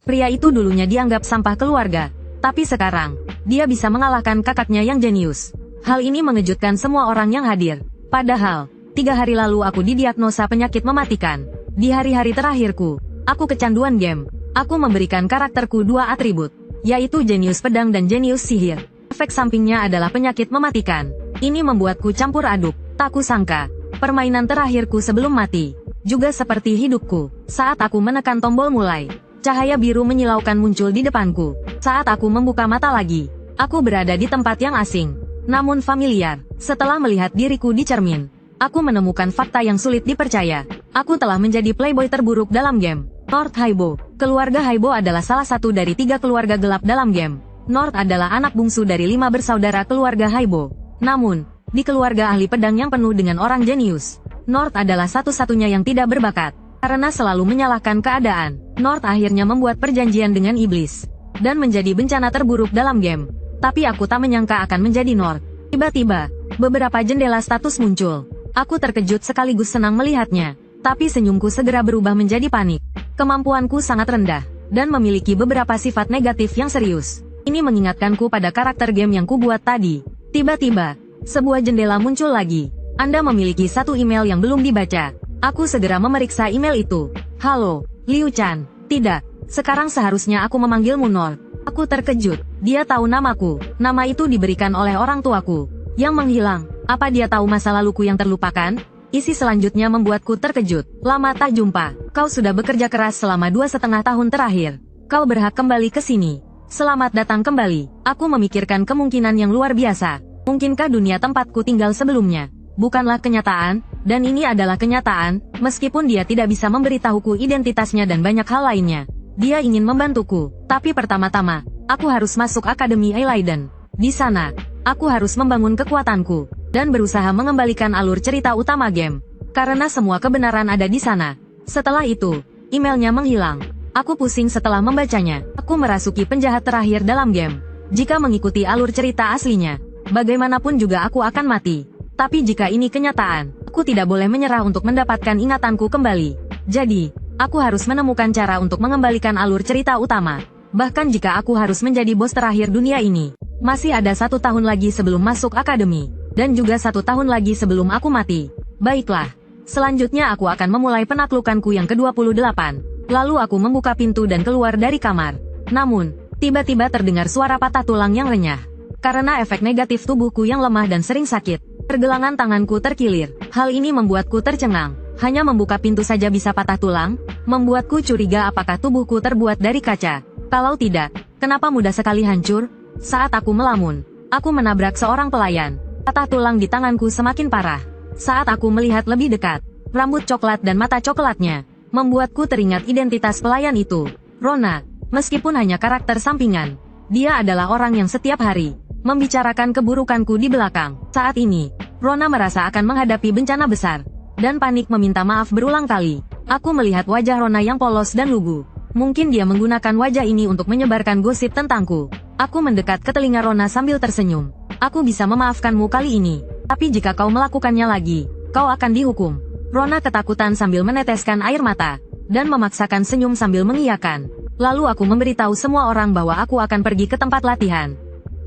Pria itu dulunya dianggap sampah keluarga. Tapi sekarang, dia bisa mengalahkan kakaknya yang jenius. Hal ini mengejutkan semua orang yang hadir. Padahal, 3 hari lalu aku didiagnosa penyakit mematikan. Di hari-hari terakhirku, aku kecanduan game. Aku memberikan karakterku 2 atribut, yaitu jenius pedang dan jenius sihir. Efek sampingnya adalah penyakit mematikan. Ini membuatku campur aduk. Tak kusangka, permainan terakhirku sebelum mati, juga seperti hidupku. Saat aku menekan tombol mulai, cahaya biru menyilaukan muncul di depanku. Saat aku membuka mata lagi, aku berada di tempat yang asing, namun familiar. Setelah melihat diriku di cermin, aku menemukan fakta yang sulit dipercaya. Aku telah menjadi playboy terburuk dalam game. North Haibo. Keluarga Haibo adalah salah satu dari 3 keluarga gelap dalam game. North adalah anak bungsu dari 5 bersaudara keluarga Haibo. Namun, di keluarga ahli pedang yang penuh dengan orang jenius, North adalah satu-satunya yang tidak berbakat. Karena selalu menyalahkan keadaan, North akhirnya membuat perjanjian dengan iblis, dan menjadi bencana terburuk dalam game. Tapi aku tak menyangka akan menjadi North. Tiba-tiba, beberapa jendela status muncul. Aku terkejut sekaligus senang melihatnya. Tapi senyumku segera berubah menjadi panik. Kemampuanku sangat rendah, dan memiliki beberapa sifat negatif yang serius. Ini mengingatkanku pada karakter game yang kubuat tadi. Tiba-tiba, sebuah jendela muncul lagi. Anda memiliki 1 email yang belum dibaca. Aku segera memeriksa email itu. Halo, Liu Chan. Tidak, sekarang seharusnya aku memanggilmu North. Aku terkejut. Dia tahu namaku. Nama itu diberikan oleh orang tuaku yang menghilang. Apa dia tahu masa laluku yang terlupakan? Isi selanjutnya membuatku terkejut. Lama tak jumpa. Kau sudah bekerja keras selama 2,5 tahun terakhir. Kau berhak kembali ke sini. Selamat datang kembali. Aku memikirkan kemungkinan yang luar biasa. Mungkinkah dunia tempatku tinggal sebelumnya bukanlah kenyataan, dan ini adalah kenyataan, meskipun dia tidak bisa memberitahuku identitasnya dan banyak hal lainnya. Dia ingin membantuku, tapi pertama-tama, aku harus masuk Akademi Eiliden. Di sana, aku harus membangun kekuatanku, dan berusaha mengembalikan alur cerita utama game. Karena semua kebenaran ada di sana. Setelah itu, emailnya menghilang. Aku pusing setelah membacanya. Aku merasuki penjahat terakhir dalam game. Jika mengikuti alur cerita aslinya, bagaimanapun juga aku akan mati. Tapi jika ini kenyataan, aku tidak boleh menyerah untuk mendapatkan ingatanku kembali. Jadi, aku harus menemukan cara untuk mengembalikan alur cerita utama. Bahkan jika aku harus menjadi bos terakhir dunia ini, masih ada 1 tahun lagi sebelum masuk akademi, dan juga 1 tahun lagi sebelum aku mati. Baiklah, selanjutnya aku akan memulai penaklukanku yang ke-28. Lalu aku membuka pintu dan keluar dari kamar. Namun, tiba-tiba terdengar suara patah tulang yang renyah. Karena efek negatif tubuhku yang lemah dan sering sakit, pergelangan tanganku terkilir. Hal ini membuatku tercengang. Hanya membuka pintu saja bisa patah tulang, membuatku curiga apakah tubuhku terbuat dari kaca. Kalau tidak, kenapa mudah sekali hancur? Saat aku melamun, aku menabrak seorang pelayan. Patah tulang di tanganku semakin parah. Saat aku melihat lebih dekat, rambut coklat dan mata coklatnya membuatku teringat identitas pelayan itu. Rona, meskipun hanya karakter sampingan, dia adalah orang yang setiap hari membicarakan keburukanku di belakang. Saat ini, Rona merasa akan menghadapi bencana besar, dan panik meminta maaf berulang kali. Aku melihat wajah Rona yang polos dan lugu. Mungkin dia menggunakan wajah ini untuk menyebarkan gosip tentangku. Aku mendekat ke telinga Rona sambil tersenyum. Aku bisa memaafkanmu kali ini, tapi jika kau melakukannya lagi, kau akan dihukum. Rona ketakutan sambil meneteskan air mata, dan memaksakan senyum sambil mengiyakan. Lalu aku memberitahu semua orang bahwa aku akan pergi ke tempat latihan.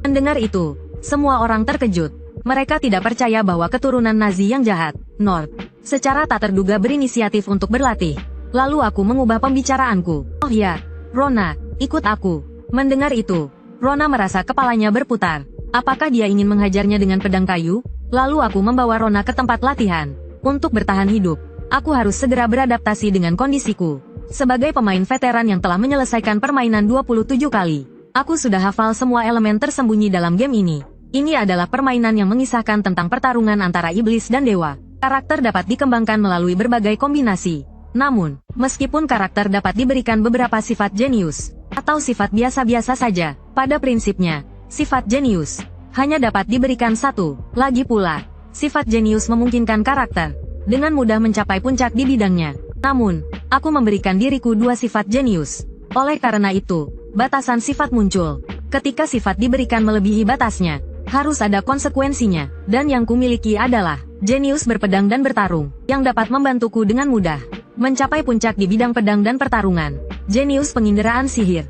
Mendengar itu, semua orang terkejut. Mereka tidak percaya bahwa keturunan Nazi yang jahat, North, secara tak terduga berinisiatif untuk berlatih. Lalu aku mengubah pembicaraanku. Oh ya, Rona, ikut aku. Mendengar itu, Rona merasa kepalanya berputar. Apakah dia ingin menghajarnya dengan pedang kayu? Lalu aku membawa Rona ke tempat latihan. Untuk bertahan hidup, aku harus segera beradaptasi dengan kondisiku. Sebagai pemain veteran yang telah menyelesaikan permainan 27 kali, aku sudah hafal semua elemen tersembunyi dalam game ini. Ini adalah permainan yang mengisahkan tentang pertarungan antara iblis dan dewa. Karakter dapat dikembangkan melalui berbagai kombinasi. Namun, meskipun karakter dapat diberikan beberapa sifat jenius, atau sifat biasa-biasa saja, pada prinsipnya, sifat jenius hanya dapat diberikan satu. Lagi pula, sifat jenius memungkinkan karakter dengan mudah mencapai puncak di bidangnya. Namun, aku memberikan diriku 2 sifat jenius. Oleh karena itu, batasan sifat muncul. Ketika sifat diberikan melebihi batasnya, harus ada konsekuensinya. Dan yang kumiliki adalah jenius berpedang dan bertarung, yang dapat membantuku dengan mudah mencapai puncak di bidang pedang dan pertarungan. Jenius penginderaan sihir.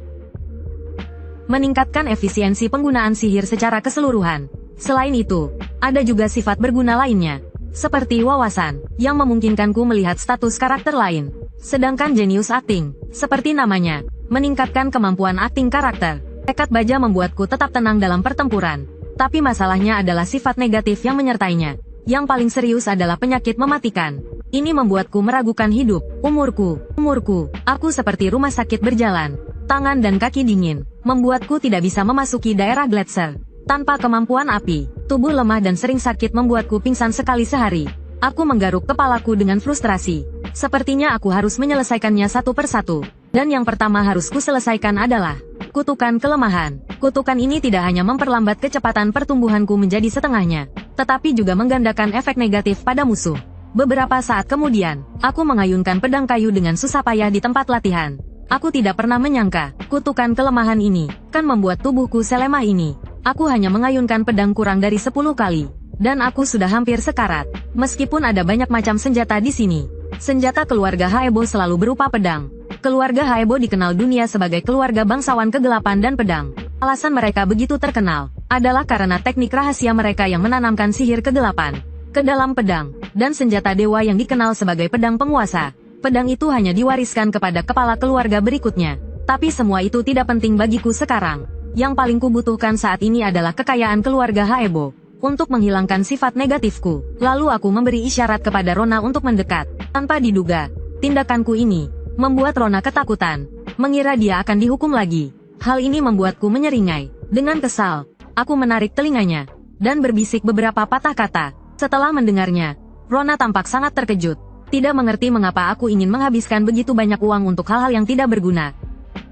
Meningkatkan efisiensi penggunaan sihir secara keseluruhan. Selain itu, ada juga sifat berguna lainnya, seperti wawasan, yang memungkinkanku melihat status karakter lain. Sedangkan Genius Acting, seperti namanya, meningkatkan kemampuan akting karakter. Tekad baja membuatku tetap tenang dalam pertempuran. Tapi masalahnya adalah sifat negatif yang menyertainya. Yang paling serius adalah penyakit mematikan. Ini membuatku meragukan hidup, umurku. Aku seperti rumah sakit berjalan. Tangan dan kaki dingin, membuatku tidak bisa memasuki daerah Gletser. Tanpa kemampuan api, tubuh lemah dan sering sakit membuatku pingsan sekali sehari. Aku menggaruk kepalaku dengan frustrasi. Sepertinya aku harus menyelesaikannya satu persatu. Dan yang pertama harus kuselesaikan adalah kutukan kelemahan. Kutukan ini tidak hanya memperlambat kecepatan pertumbuhanku menjadi setengahnya, tetapi juga menggandakan efek negatif pada musuh. Beberapa saat kemudian, aku mengayunkan pedang kayu dengan susah payah di tempat latihan. Aku tidak pernah menyangka, kutukan kelemahan ini, kan membuat tubuhku selemah ini. Aku hanya mengayunkan pedang kurang dari 10 kali. Dan aku sudah hampir sekarat. Meskipun ada banyak macam senjata di sini. Senjata keluarga Haebo selalu berupa pedang. Keluarga Haebo dikenal dunia sebagai keluarga bangsawan kegelapan dan pedang. Alasan mereka begitu terkenal, adalah karena teknik rahasia mereka yang menanamkan sihir kegelapan ke dalam pedang, dan senjata dewa yang dikenal sebagai pedang penguasa. Pedang itu hanya diwariskan kepada kepala keluarga berikutnya. Tapi semua itu tidak penting bagiku sekarang. Yang paling kubutuhkan saat ini adalah kekayaan keluarga Haebo untuk menghilangkan sifat negatifku. Lalu aku memberi isyarat kepada Rona untuk mendekat. Tanpa diduga, tindakanku ini membuat Rona ketakutan, mengira dia akan dihukum lagi. Hal ini membuatku menyeringai. Dengan kesal, aku menarik telinganya dan berbisik beberapa patah kata. Setelah mendengarnya, Rona tampak sangat terkejut. Tidak mengerti mengapa aku ingin menghabiskan begitu banyak uang untuk hal-hal yang tidak berguna.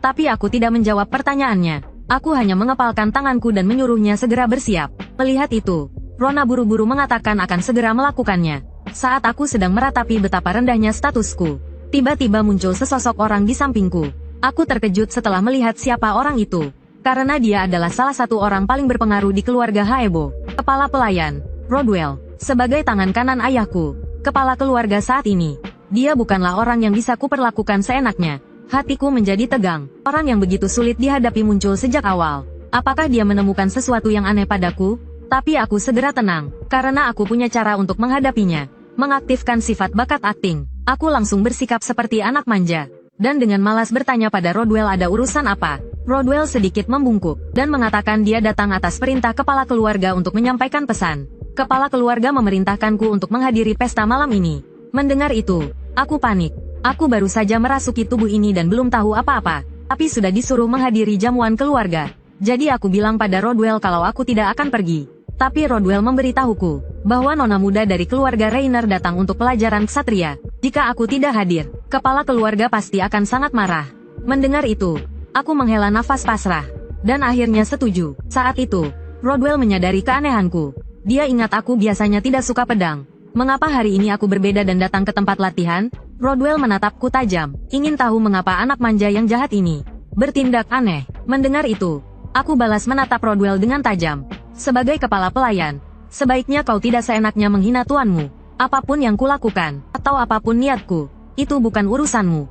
Tapi aku tidak menjawab pertanyaannya. Aku hanya mengepalkan tanganku dan menyuruhnya segera bersiap. Melihat itu, Rona buru-buru mengatakan akan segera melakukannya. Saat aku sedang meratapi betapa rendahnya statusku, tiba-tiba muncul sesosok orang di sampingku. Aku terkejut setelah melihat siapa orang itu. Karena dia adalah salah satu orang paling berpengaruh di keluarga Haebo. Kepala pelayan, Rodwell. Sebagai tangan kanan ayahku, kepala keluarga saat ini, dia bukanlah orang yang bisa kuperlakukan seenaknya. Hatiku menjadi tegang. Orang yang begitu sulit dihadapi muncul sejak awal. Apakah dia menemukan sesuatu yang aneh padaku? Tapi aku segera tenang, karena aku punya cara untuk menghadapinya. Mengaktifkan sifat bakat akting, aku langsung bersikap seperti anak manja. Dan dengan malas bertanya pada Rodwell ada urusan apa. Rodwell sedikit membungkuk, dan mengatakan dia datang atas perintah kepala keluarga untuk menyampaikan pesan. Kepala keluarga memerintahkanku untuk menghadiri pesta malam ini. Mendengar itu, aku panik. Aku baru saja merasuki tubuh ini dan belum tahu apa-apa, tapi sudah disuruh menghadiri jamuan keluarga. Jadi aku bilang pada Rodwell kalau aku tidak akan pergi. Tapi Rodwell memberitahuku bahwa nona muda dari keluarga Rainer datang untuk pelajaran ksatria. Jika aku tidak hadir, kepala keluarga pasti akan sangat marah. Mendengar itu, aku menghela nafas pasrah, dan akhirnya setuju. Saat itu, Rodwell menyadari keanehanku. Dia ingat aku biasanya tidak suka pedang. Mengapa hari ini aku berbeda dan datang ke tempat latihan? Rodwell menatapku tajam, ingin tahu mengapa anak manja yang jahat ini bertindak aneh. Mendengar itu, aku balas menatap Rodwell dengan tajam. Sebagai kepala pelayan, sebaiknya kau tidak seenaknya menghina tuanmu. Apapun yang kulakukan, atau apapun niatku, itu bukan urusanmu.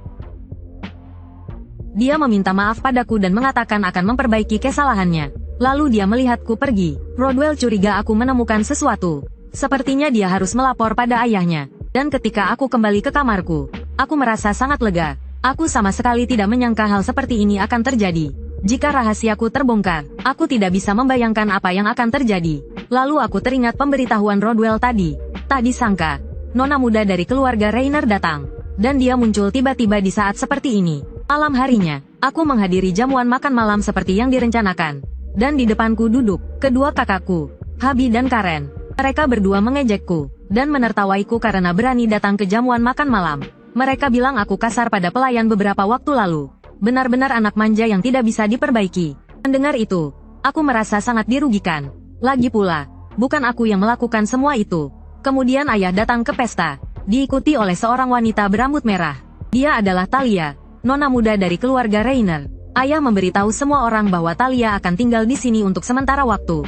Dia meminta maaf padaku dan mengatakan akan memperbaiki kesalahannya. Lalu dia melihatku pergi. Rodwell curiga aku menemukan sesuatu. Sepertinya dia harus melapor pada ayahnya. Dan ketika aku kembali ke kamarku, aku merasa sangat lega. Aku sama sekali tidak menyangka hal seperti ini akan terjadi. Jika rahasiaku terbongkar, aku tidak bisa membayangkan apa yang akan terjadi. Lalu aku teringat pemberitahuan Rodwell tadi. Tak disangka, nona muda dari keluarga Rainer datang. Dan dia muncul tiba-tiba di saat seperti ini. Malam harinya, aku menghadiri jamuan makan malam seperti yang direncanakan. Dan di depanku duduk kedua kakakku, Habi dan Karen. Mereka berdua mengejekku dan menertawaiku karena berani datang ke jamuan makan malam. Mereka bilang aku kasar pada pelayan beberapa waktu lalu. Benar-benar anak manja yang tidak bisa diperbaiki. Mendengar itu, aku merasa sangat dirugikan. Lagi pula, bukan aku yang melakukan semua itu. Kemudian ayah datang ke pesta, diikuti oleh seorang wanita berambut merah. Dia adalah Talia, nona muda dari keluarga Rainer. Ayah memberitahu semua orang bahwa Talia akan tinggal di sini untuk sementara waktu.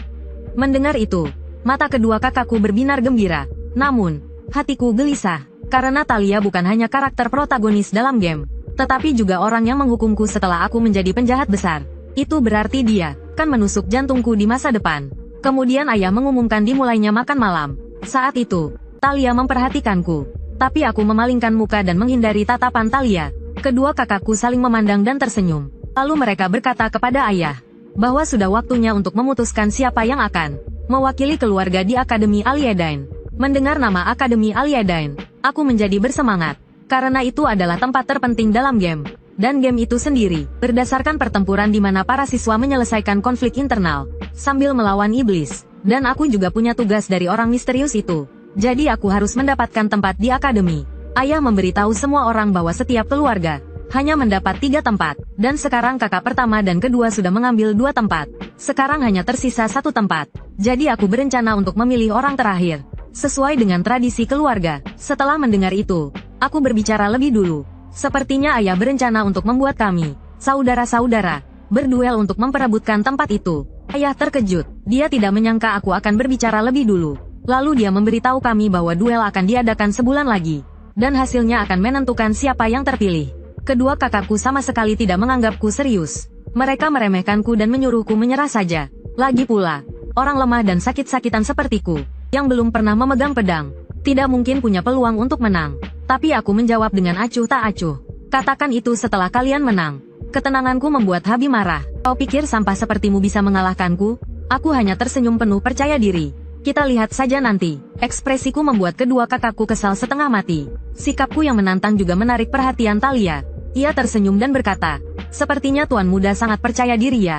Mendengar itu, mata kedua kakakku berbinar gembira. Namun, hatiku gelisah, karena Talia bukan hanya karakter protagonis dalam game. tetapi juga orang yang menghukumku setelah aku menjadi penjahat besar. Itu berarti dia kan menusuk jantungku di masa depan. Kemudian ayah mengumumkan dimulainya makan malam. Saat itu, Talia memperhatikanku. Tapi aku memalingkan muka dan menghindari tatapan Talia. Kedua kakakku saling memandang dan tersenyum. Lalu mereka berkata kepada ayah bahwa sudah waktunya untuk memutuskan siapa yang akan mewakili keluarga di Akademi Aliadine. Mendengar nama Akademi Aliadine, aku menjadi bersemangat. Karena itu adalah tempat terpenting dalam game. Dan game itu sendiri, berdasarkan pertempuran di mana para siswa menyelesaikan konflik internal, sambil melawan iblis. Dan aku juga punya tugas dari orang misterius itu. Jadi aku harus mendapatkan tempat di akademi. Ayah memberitahu semua orang bahwa setiap keluarga hanya mendapat 3 tempat. Dan sekarang kakak pertama dan kedua sudah mengambil 2 tempat. Sekarang hanya tersisa 1 tempat. Jadi aku berencana untuk memilih orang terakhir. Sesuai dengan tradisi keluarga. Setelah mendengar itu, aku berbicara lebih dulu. Sepertinya ayah berencana untuk membuat kami, saudara-saudara, berduel untuk memperebutkan tempat itu. Ayah terkejut. Dia tidak menyangka aku akan berbicara lebih dulu. Lalu dia memberitahu kami bahwa duel akan diadakan sebulan lagi. Dan hasilnya akan menentukan siapa yang terpilih. Kedua kakakku sama sekali tidak menganggapku serius. Mereka meremehkanku dan menyuruhku menyerah saja. Lagi pula, orang lemah dan sakit-sakitan sepertiku, yang belum pernah memegang pedang, tidak mungkin punya peluang untuk menang. Tapi aku menjawab dengan acuh tak acuh. Katakan itu setelah kalian menang. Ketenanganku membuat Habi marah. Kau pikir sampah sepertimu bisa mengalahkanku? Aku hanya tersenyum penuh percaya diri. Kita lihat saja nanti. Ekspresiku membuat kedua kakakku kesal setengah mati. Sikapku yang menantang juga menarik perhatian Talia. Ia tersenyum dan berkata, sepertinya tuan muda sangat percaya diri ya.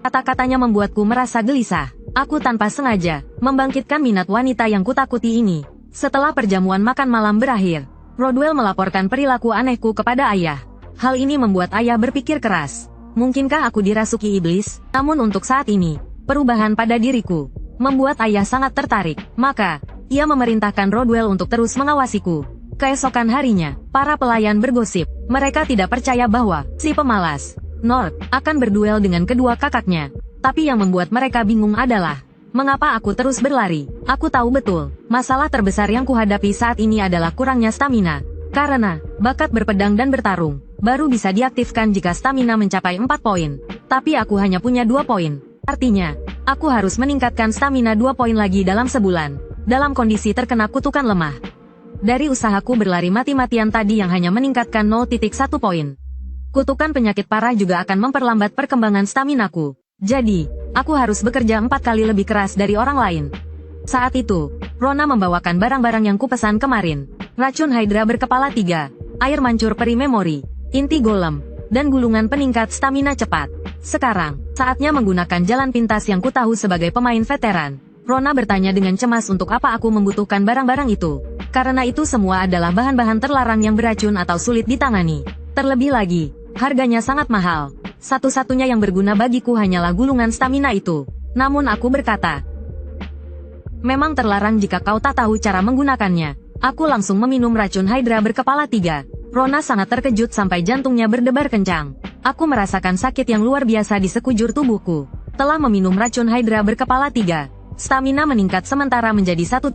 Kata-katanya membuatku merasa gelisah. Aku tanpa sengaja membangkitkan minat wanita yang kutakuti ini. Setelah perjamuan makan malam berakhir, Rodwell melaporkan perilaku anehku kepada ayah. Hal ini membuat ayah berpikir keras. Mungkinkah aku dirasuki iblis? Namun untuk saat ini, perubahan pada diriku membuat ayah sangat tertarik. Maka, ia memerintahkan Rodwell untuk terus mengawasiku. Keesokan harinya, para pelayan bergosip. Mereka tidak percaya bahwa si pemalas, Nord, akan berduel dengan kedua kakaknya. Tapi yang membuat mereka bingung adalah mengapa aku terus berlari. Aku tahu betul, masalah terbesar yang kuhadapi saat ini adalah kurangnya stamina. Karena, bakat berpedang dan bertarung, baru bisa diaktifkan jika stamina mencapai 4 poin. Tapi aku hanya punya 2 poin. Artinya, aku harus meningkatkan stamina 2 poin lagi dalam sebulan. Dalam kondisi terkena kutukan lemah. Dari usahaku berlari mati-matian tadi yang hanya meningkatkan 0,1 poin. Kutukan penyakit parah juga akan memperlambat perkembangan staminaku. Jadi, aku harus bekerja 4 kali lebih keras dari orang lain. Saat itu, Rona membawakan barang-barang yang kupesan kemarin. Racun Hydra berkepala 3, air mancur peri memori, inti golem, dan gulungan peningkat stamina cepat. Sekarang, saatnya menggunakan jalan pintas yang kutahu sebagai pemain veteran. Rona bertanya dengan cemas untuk apa aku membutuhkan barang-barang itu. Karena itu semua adalah bahan-bahan terlarang yang beracun atau sulit ditangani. Terlebih lagi, harganya sangat mahal. Satu-satunya yang berguna bagiku hanyalah gulungan stamina itu. Namun aku berkata, memang terlarang jika kau tak tahu cara menggunakannya. Aku langsung meminum racun Hydra berkepala 3. Rona sangat terkejut sampai jantungnya berdebar kencang. Aku merasakan sakit yang luar biasa di sekujur tubuhku. Telah meminum racun Hydra berkepala 3. Stamina meningkat sementara menjadi 1,5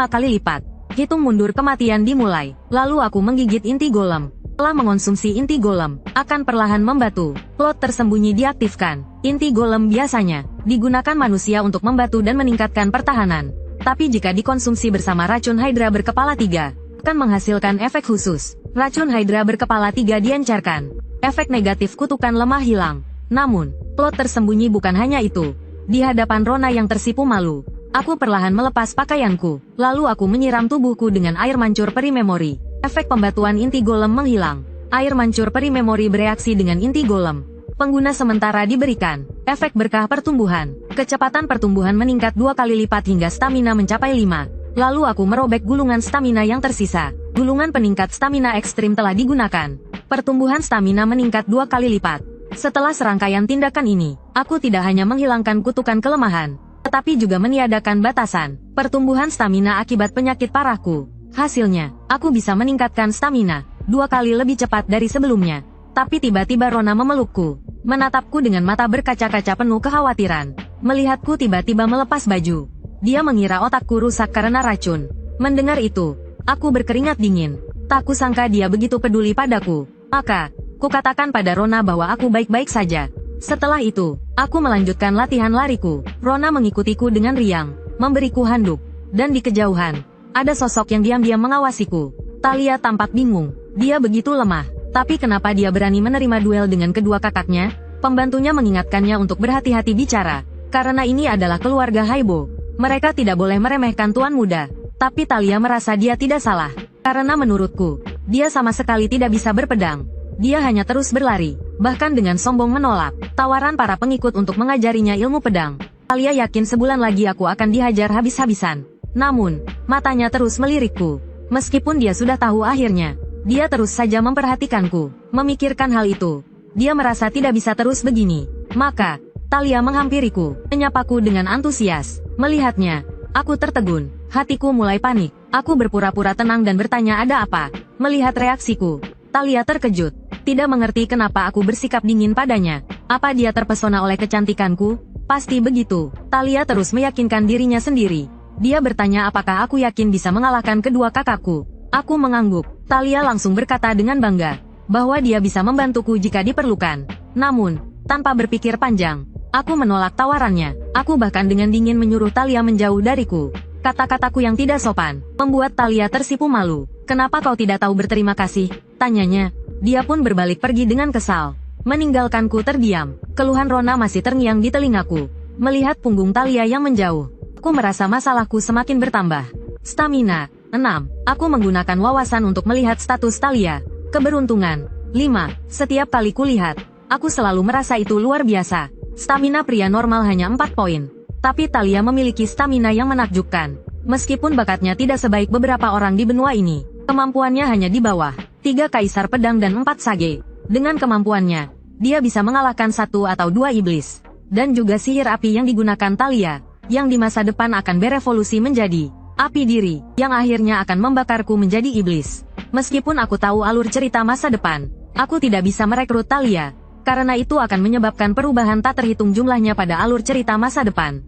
kali lipat. Hitung mundur kematian dimulai. Lalu aku menggigit inti golem. Setelah mengonsumsi inti golem, akan perlahan membatu. Plot tersembunyi diaktifkan. Inti golem biasanya digunakan manusia untuk membatu dan meningkatkan pertahanan. Tapi jika dikonsumsi bersama racun Hydra berkepala 3, akan menghasilkan efek khusus. Racun Hydra berkepala 3 diencerkan. Efek negatif kutukan lemah hilang. Namun, plot tersembunyi bukan hanya itu. Di hadapan Rona yang tersipu malu, aku perlahan melepas pakaianku. Lalu aku menyiram tubuhku dengan air mancur peri memori. Efek pembatuan inti golem menghilang. Air mancur peri memori bereaksi dengan inti golem. Pengguna sementara diberikan efek berkah pertumbuhan. Kecepatan pertumbuhan meningkat 2 kali lipat hingga stamina mencapai 5. Lalu aku merobek gulungan stamina yang tersisa. Gulungan peningkat stamina ekstrim telah digunakan. Pertumbuhan stamina meningkat 2 kali lipat. Setelah serangkaian tindakan ini, aku tidak hanya menghilangkan kutukan kelemahan, tetapi juga meniadakan batasan pertumbuhan stamina akibat penyakit parahku. Hasilnya, aku bisa meningkatkan stamina 2 kali lebih cepat dari sebelumnya. Tapi tiba-tiba Rona memelukku, menatapku dengan mata berkaca-kaca penuh kekhawatiran. Melihatku tiba-tiba melepas baju. Dia mengira otakku rusak karena racun. Mendengar itu, aku berkeringat dingin. Tak kusangka dia begitu peduli padaku. Maka, kukatakan pada Rona bahwa aku baik-baik saja. Setelah itu, aku melanjutkan latihan lariku. Rona mengikutiku dengan riang, memberiku handuk. Dan di kejauhan, ada sosok yang diam-diam mengawasiku. Thalia tampak bingung, dia begitu lemah. Tapi kenapa dia berani menerima duel dengan kedua kakaknya? Pembantunya mengingatkannya untuk berhati-hati bicara. Karena ini adalah keluarga Haibo. Mereka tidak boleh meremehkan tuan muda. Tapi Thalia merasa dia tidak salah. Karena menurutku, dia sama sekali tidak bisa berpedang. Dia hanya terus berlari, bahkan dengan sombong menolak tawaran para pengikut untuk mengajarinya ilmu pedang. Thalia yakin sebulan lagi aku akan dihajar habis-habisan. Namun, matanya terus melirikku. Meskipun dia sudah tahu akhirnya, dia terus saja memperhatikanku. Memikirkan hal itu, dia merasa tidak bisa terus begini. Maka, Thalia menghampiriku, menyapaku dengan antusias. Melihatnya, aku tertegun. Hatiku mulai panik. Aku berpura-pura tenang dan bertanya ada apa. Melihat reaksiku, Thalia terkejut. Tidak mengerti kenapa aku bersikap dingin padanya. Apa dia terpesona oleh kecantikanku? Pasti begitu. Thalia terus meyakinkan dirinya sendiri. Dia bertanya apakah aku yakin bisa mengalahkan kedua kakakku. Aku mengangguk. Thalia langsung berkata dengan bangga bahwa dia bisa membantuku jika diperlukan. Namun, tanpa berpikir panjang, aku menolak tawarannya. Aku bahkan dengan dingin menyuruh Thalia menjauh dariku. Kata-kataku yang tidak sopan membuat Thalia tersipu malu. Kenapa kau tidak tahu berterima kasih? Tanyanya. Dia pun berbalik pergi dengan kesal, meninggalkanku terdiam. Keluhan Rona masih terngiang di telingaku. Melihat punggung Thalia yang menjauh, aku merasa masalahku semakin bertambah. Stamina 6. Aku menggunakan wawasan untuk melihat status Thalia. Keberuntungan 5. Setiap kali kulihat, aku selalu merasa itu luar biasa. Stamina pria normal hanya 4 poin. Tapi Thalia memiliki stamina yang menakjubkan. Meskipun bakatnya tidak sebaik beberapa orang di benua ini, kemampuannya hanya di bawah 3 kaisar pedang dan 4 sage. Dengan kemampuannya, dia bisa mengalahkan 1 atau 2 iblis. Dan juga sihir api yang digunakan Thalia, yang di masa depan akan berevolusi menjadi api diri, yang akhirnya akan membakarku menjadi iblis. Meskipun aku tahu alur cerita masa depan, aku tidak bisa merekrut Thalia. Karena itu akan menyebabkan perubahan tak terhitung jumlahnya pada alur cerita masa depan.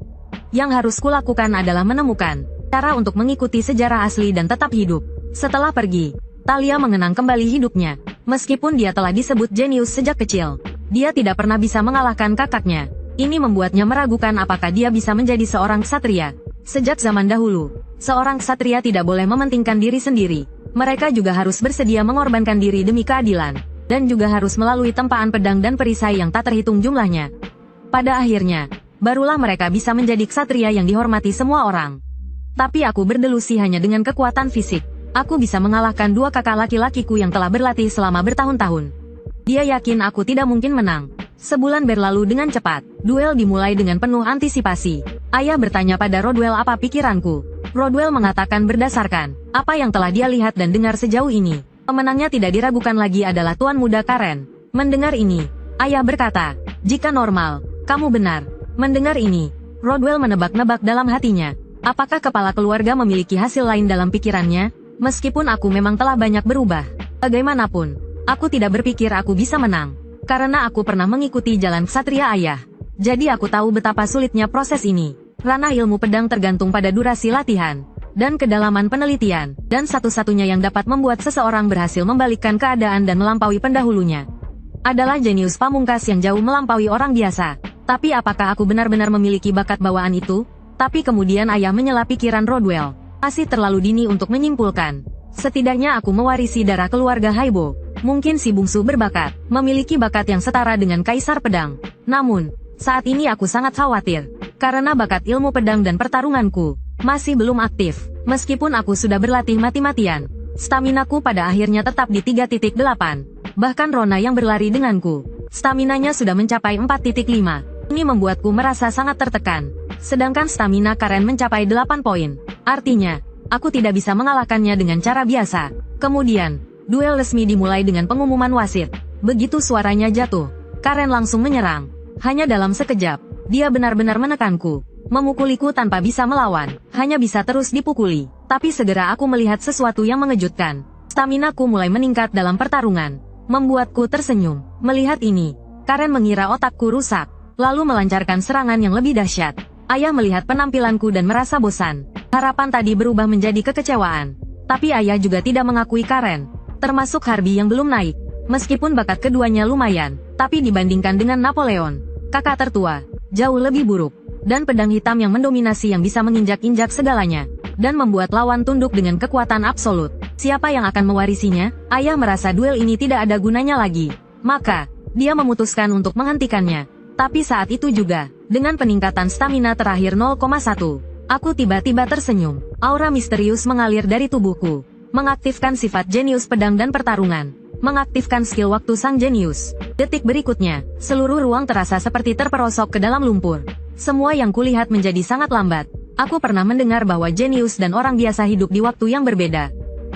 Yang harus kulakukan adalah menemukan cara untuk mengikuti sejarah asli dan tetap hidup. Setelah pergi, Thalia mengenang kembali hidupnya. Meskipun dia telah disebut jenius sejak kecil, dia tidak pernah bisa mengalahkan kakaknya. Ini membuatnya meragukan apakah dia bisa menjadi seorang ksatria. Sejak zaman dahulu, seorang ksatria tidak boleh mementingkan diri sendiri. Mereka juga harus bersedia mengorbankan diri demi keadilan. Dan juga harus melalui tempaan pedang dan perisai yang tak terhitung jumlahnya. Pada akhirnya, barulah mereka bisa menjadi ksatria yang dihormati semua orang. Tapi aku berdelusi hanya dengan kekuatan fisik. Aku bisa mengalahkan 2 kakak laki-lakiku yang telah berlatih selama bertahun-tahun. Dia yakin aku tidak mungkin menang. Sebulan berlalu dengan cepat. Duel dimulai dengan penuh antisipasi. Ayah bertanya pada Rodwell apa pikiranku. Rodwell mengatakan berdasarkan apa yang telah dia lihat dan dengar sejauh ini, pemenangnya tidak diragukan lagi adalah Tuan Muda Karen. Mendengar ini, ayah berkata, jika normal, kamu benar. Mendengar ini, Rodwell menebak-nebak dalam hatinya. Apakah kepala keluarga memiliki hasil lain dalam pikirannya? Meskipun aku memang telah banyak berubah. Bagaimanapun, aku tidak berpikir aku bisa menang. Karena aku pernah mengikuti jalan ksatria ayah. Jadi aku tahu betapa sulitnya proses ini. Ranah ilmu pedang tergantung pada durasi latihan dan kedalaman penelitian, dan satu-satunya yang dapat membuat seseorang berhasil membalikkan keadaan dan melampaui pendahulunya adalah jenius pamungkas yang jauh melampaui orang biasa. Tapi apakah aku benar-benar memiliki bakat bawaan itu? Tapi kemudian ayah menyela pikiran Rodwell. Masih terlalu dini untuk menyimpulkan. Setidaknya aku mewarisi darah keluarga Haibo. Mungkin si bungsu berbakat, memiliki bakat yang setara dengan kaisar pedang. Namun, saat ini aku sangat khawatir, karena bakat ilmu pedang dan pertarunganku masih belum aktif. Meskipun aku sudah berlatih mati-matian, staminaku pada akhirnya tetap di 3.8. Bahkan Rona yang berlari denganku, staminanya sudah mencapai 4.5. Ini membuatku merasa sangat tertekan. Sedangkan stamina Karen mencapai 8 poin. Artinya, aku tidak bisa mengalahkannya dengan cara biasa. Kemudian, duel resmi dimulai dengan pengumuman wasit. Begitu suaranya jatuh, Karen langsung menyerang. Hanya dalam sekejap, dia benar-benar menekanku. Memukuliku tanpa bisa melawan, hanya bisa terus dipukuli. Tapi segera aku melihat sesuatu yang mengejutkan. Staminaku mulai meningkat dalam pertarungan. Membuatku tersenyum. Melihat ini, Karen mengira otakku rusak, lalu melancarkan serangan yang lebih dahsyat. Ayah melihat penampilanku dan merasa bosan. Harapan tadi berubah menjadi kekecewaan. Tapi ayah juga tidak mengakui Karen, termasuk Harbi yang belum naik. Meskipun bakat keduanya lumayan, tapi dibandingkan dengan Napoleon, kakak tertua, jauh lebih buruk. Dan pedang hitam yang mendominasi yang bisa menginjak-injak segalanya, dan membuat lawan tunduk dengan kekuatan absolut. Siapa yang akan mewarisinya? Ayah merasa duel ini tidak ada gunanya lagi. Maka, dia memutuskan untuk menghentikannya. Tapi saat itu juga, dengan peningkatan stamina terakhir 0,1, aku tiba-tiba tersenyum. Aura misterius mengalir dari tubuhku. Mengaktifkan sifat jenius pedang dan pertarungan. Mengaktifkan skill waktu sang jenius. Detik berikutnya, seluruh ruang terasa seperti terperosok ke dalam lumpur. Semua yang kulihat menjadi sangat lambat. Aku pernah mendengar bahwa jenius dan orang biasa hidup di waktu yang berbeda.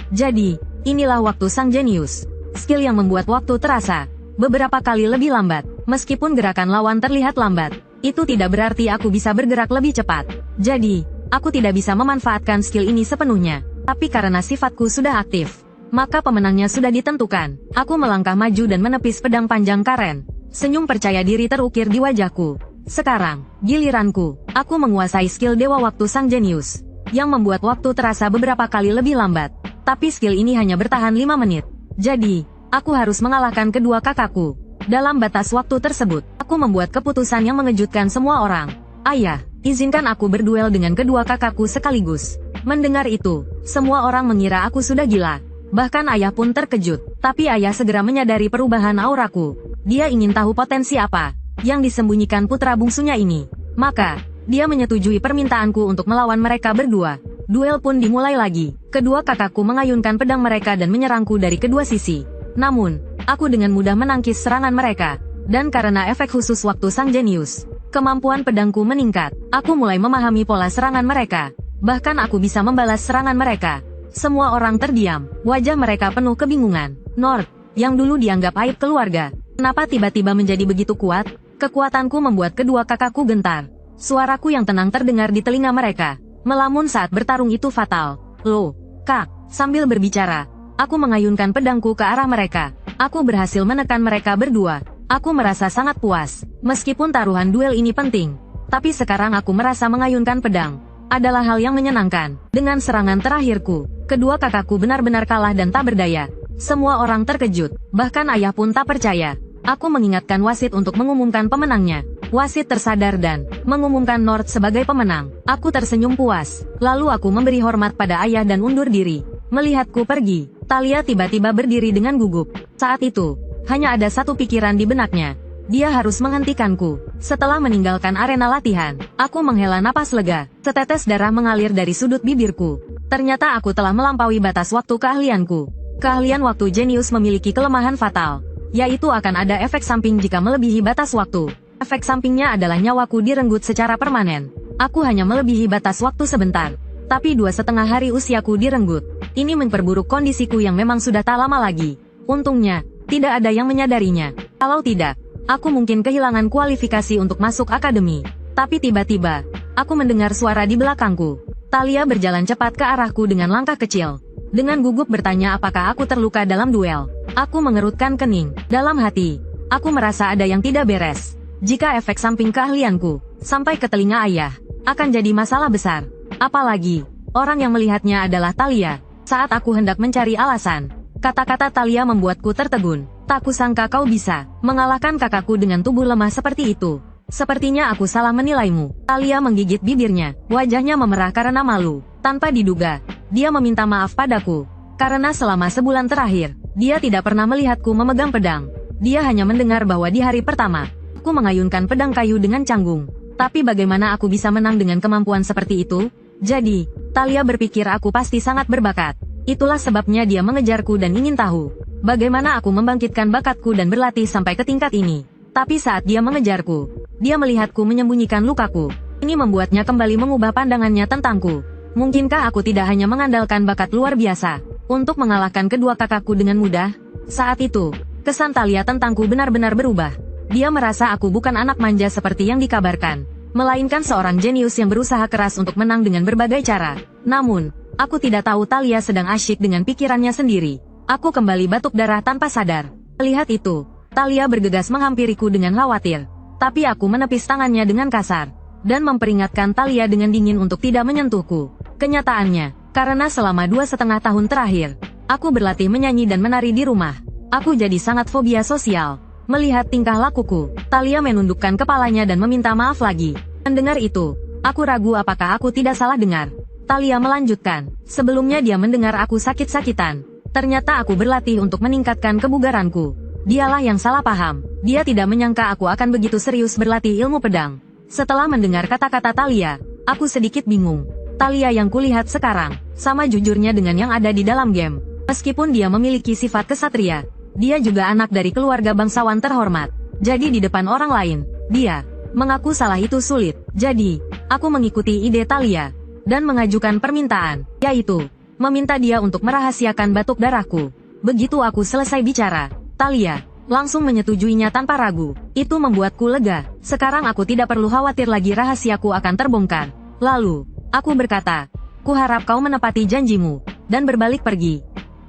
Jadi, inilah waktu sang jenius. Skill yang membuat waktu terasa beberapa kali lebih lambat. Meskipun gerakan lawan terlihat lambat, itu tidak berarti aku bisa bergerak lebih cepat. Jadi, aku tidak bisa memanfaatkan skill ini sepenuhnya. Tapi karena sifatku sudah aktif, maka pemenangnya sudah ditentukan. Aku melangkah maju dan menepis pedang panjang Karen. Senyum percaya diri terukir di wajahku. Sekarang, giliranku. Aku menguasai skill Dewa Waktu Sang Jenius, yang membuat waktu terasa beberapa kali lebih lambat. Tapi skill ini hanya bertahan 5 menit. Jadi, aku harus mengalahkan kedua kakakku. Dalam batas waktu tersebut, aku membuat keputusan yang mengejutkan semua orang. Ayah, izinkan aku berduel dengan kedua kakakku sekaligus. Mendengar itu, semua orang mengira aku sudah gila. Bahkan ayah pun terkejut. Tapi ayah segera menyadari perubahan auraku. Dia ingin tahu potensi apa yang disembunyikan putra bungsunya ini. Maka, dia menyetujui permintaanku untuk melawan mereka berdua. Duel pun dimulai lagi. Kedua kakakku mengayunkan pedang mereka dan menyerangku dari kedua sisi. Namun, aku dengan mudah menangkis serangan mereka. Dan karena efek khusus waktu sang jenius, kemampuan pedangku meningkat. Aku mulai memahami pola serangan mereka. Bahkan aku bisa membalas serangan mereka. Semua orang terdiam. Wajah mereka penuh kebingungan. Nord, yang dulu dianggap aib keluarga, kenapa tiba-tiba menjadi begitu kuat? Kekuatanku membuat kedua kakakku gentar. Suaraku yang tenang terdengar di telinga mereka. Melamun saat bertarung itu fatal. Loh, Kak, sambil berbicara, aku mengayunkan pedangku ke arah mereka. Aku berhasil menekan mereka berdua. Aku merasa sangat puas. Meskipun taruhan duel ini penting, tapi sekarang aku merasa mengayunkan pedang adalah hal yang menyenangkan. Dengan serangan terakhirku, kedua kakakku benar-benar kalah dan tak berdaya. Semua orang terkejut, bahkan ayah pun tak percaya. Aku mengingatkan wasit untuk mengumumkan pemenangnya. Wasit tersadar dan mengumumkan Nord sebagai pemenang. Aku tersenyum puas. Lalu aku memberi hormat pada ayah dan undur diri. Melihatku pergi, Talia tiba-tiba berdiri dengan gugup. Saat itu, hanya ada satu pikiran di benaknya. Dia harus menghentikanku. Setelah meninggalkan arena latihan, aku menghela napas lega. Setetes darah mengalir dari sudut bibirku. Ternyata aku telah melampaui batas waktu keahlianku. Keahlian waktu jenius memiliki kelemahan fatal, yaitu akan ada efek samping jika melebihi batas waktu. Efek sampingnya adalah nyawaku direnggut secara permanen. Aku hanya melebihi batas waktu sebentar, tapi 2,5 hari usiaku direnggut. Ini memperburuk kondisiku yang memang sudah tak lama lagi. Untungnya, tidak ada yang menyadarinya. Kalau tidak, aku mungkin kehilangan kualifikasi untuk masuk akademi. Tapi tiba-tiba, aku mendengar suara di belakangku. Talia berjalan cepat ke arahku dengan langkah kecil. Dengan gugup bertanya apakah aku terluka dalam duel. Aku mengerutkan kening. Dalam hati, aku merasa ada yang tidak beres. Jika efek samping keahlianku sampai ke telinga ayah, akan jadi masalah besar. Apalagi, orang yang melihatnya adalah Talia. Saat aku hendak mencari alasan, kata-kata Talia membuatku tertegun. Tak kusangka kau bisa mengalahkan kakakku dengan tubuh lemah seperti itu. Sepertinya aku salah menilaimu. Talia menggigit bibirnya. Wajahnya memerah karena malu. Tanpa diduga, dia meminta maaf padaku. Karena selama sebulan terakhir, dia tidak pernah melihatku memegang pedang. Dia hanya mendengar bahwa di hari pertama, aku mengayunkan pedang kayu dengan canggung. Tapi bagaimana aku bisa menang dengan kemampuan seperti itu? Jadi, Talia berpikir aku pasti sangat berbakat. Itulah sebabnya dia mengejarku dan ingin tahu bagaimana aku membangkitkan bakatku dan berlatih sampai ke tingkat ini. Tapi saat dia mengejarku, dia melihatku menyembunyikan lukaku. Ini membuatnya kembali mengubah pandangannya tentangku. Mungkinkah aku tidak hanya mengandalkan bakat luar biasa untuk mengalahkan kedua kakakku dengan mudah? Saat itu, kesan Talia tentangku benar-benar berubah. Dia merasa aku bukan anak manja seperti yang dikabarkan, melainkan seorang jenius yang berusaha keras untuk menang dengan berbagai cara. Namun, aku tidak tahu Talia sedang asyik dengan pikirannya sendiri. Aku kembali batuk darah tanpa sadar. Melihat itu, Talia bergegas menghampiriku dengan khawatir. Tapi aku menepis tangannya dengan kasar, dan memperingatkan Talia dengan dingin untuk tidak menyentuhku. Kenyataannya, karena selama 2,5 tahun terakhir, aku berlatih menyanyi dan menari di rumah. Aku jadi sangat fobia sosial. Melihat tingkah lakuku, Talia menundukkan kepalanya dan meminta maaf lagi. Mendengar itu, aku ragu apakah aku tidak salah dengar. Talia melanjutkan, sebelumnya dia mendengar aku sakit-sakitan. Ternyata aku berlatih untuk meningkatkan kebugaranku. Dialah yang salah paham. Dia tidak menyangka aku akan begitu serius berlatih ilmu pedang. Setelah mendengar kata-kata Talia, aku sedikit bingung. Talia yang kulihat sekarang, sama jujurnya dengan yang ada di dalam game. Meskipun dia memiliki sifat kesatria, dia juga anak dari keluarga bangsawan terhormat. Jadi di depan orang lain, dia mengaku salah itu sulit. Jadi, aku mengikuti ide Talia dan mengajukan permintaan, yaitu meminta dia untuk merahasiakan batuk darahku. Begitu aku selesai bicara, Talia langsung menyetujuinya tanpa ragu. Itu membuatku lega. Sekarang aku tidak perlu khawatir lagi rahasiaku akan terbongkar. Lalu, aku berkata, kuharap kau menepati janjimu, dan berbalik pergi.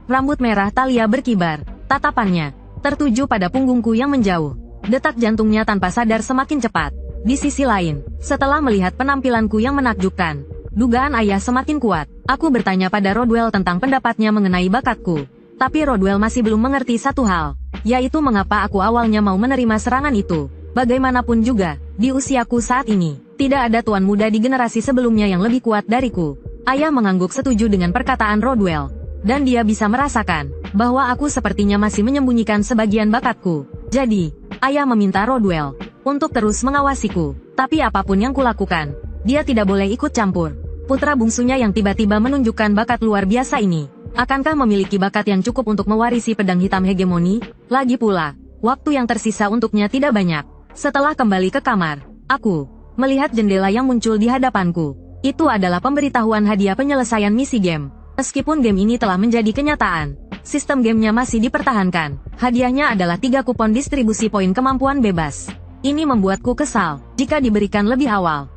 Rambut merah Talia berkibar, tatapannya tertuju pada punggungku yang menjauh. Detak jantungnya tanpa sadar semakin cepat. Di sisi lain, setelah melihat penampilanku yang menakjubkan, dugaan ayah semakin kuat. Aku bertanya pada Rodwell tentang pendapatnya mengenai bakatku. Tapi Rodwell masih belum mengerti satu hal, yaitu mengapa aku awalnya mau menerima serangan itu. Bagaimanapun juga, di usiaku saat ini, tidak ada tuan muda di generasi sebelumnya yang lebih kuat dariku. Ayah mengangguk setuju dengan perkataan Rodwell, dan dia bisa merasakan bahwa aku sepertinya masih menyembunyikan sebagian bakatku. Jadi, ayah meminta Rodwell untuk terus mengawasiku. Tapi apapun yang kulakukan, dia tidak boleh ikut campur. Putra bungsunya yang tiba-tiba menunjukkan bakat luar biasa ini, akankah memiliki bakat yang cukup untuk mewarisi pedang hitam hegemoni? Lagi pula, waktu yang tersisa untuknya tidak banyak. Setelah kembali ke kamar, aku melihat jendela yang muncul di hadapanku. Itu adalah pemberitahuan hadiah penyelesaian misi game. Meskipun game ini telah menjadi kenyataan, sistem gamenya masih dipertahankan. Hadiahnya adalah 3 kupon distribusi poin kemampuan bebas. Ini membuatku kesal. Jika diberikan lebih awal,